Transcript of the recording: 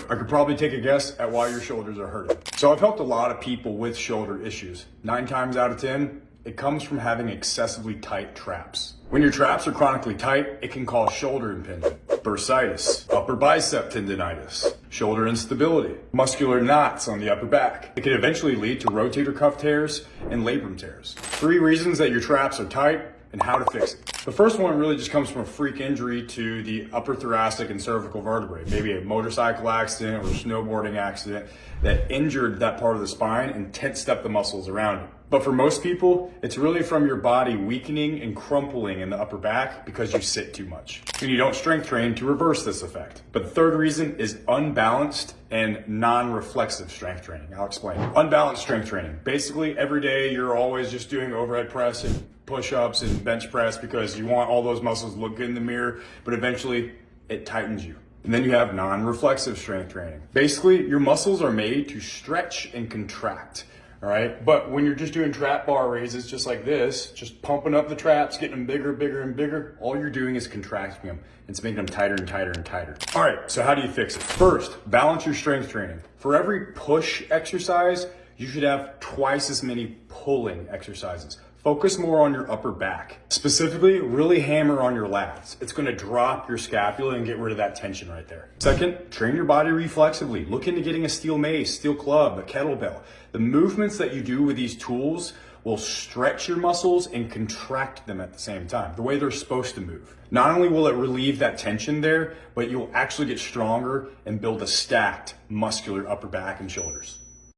I could probably take a guess at why your shoulders are hurting. So I've helped a lot of people with shoulder issues. 9 times out of 10, it comes from having excessively tight traps. When your traps are chronically tight, it can cause shoulder impingement, bursitis, upper bicep tendonitis, shoulder instability, muscular knots on the upper back. It can eventually lead to rotator cuff tears and labrum tears. 3 reasons that your traps are tight and how to fix it. The first one really just comes from a freak injury to the upper thoracic and cervical vertebrae, maybe a motorcycle accident or a snowboarding accident that injured that part of the spine and tensed up the muscles around it. But for most people, it's really from your body weakening and crumpling in the upper back because you sit too much. And you don't strength train to reverse this effect. But the third reason is unbalanced and non-reflexive strength training. I'll explain. Unbalanced strength training. Basically, every day you're always just doing overhead press and push-ups and bench press because you want all those muscles to look good in the mirror, but eventually it tightens you. And then you have non-reflexive strength training. Basically, your muscles are made to stretch and contract. All right, but when you're just doing trap bar raises just like this, just pumping up the traps, getting them bigger, bigger, and bigger, all you're doing is contracting them. It's making them tighter and tighter and tighter. All right, so how do you fix it? First, balance your strength training. For every push exercise, you should have twice as many pulling exercises. Focus more on your upper back. Specifically, really hammer on your lats. It's gonna drop your scapula and get rid of that tension right there. Second, train your body reflexively. Look into getting a steel mace, steel club, a kettlebell. The movements that you do with these tools will stretch your muscles and contract them at the same time, the way they're supposed to move. Not only will it relieve that tension there, but you'll actually get stronger and build a stacked muscular upper back and shoulders.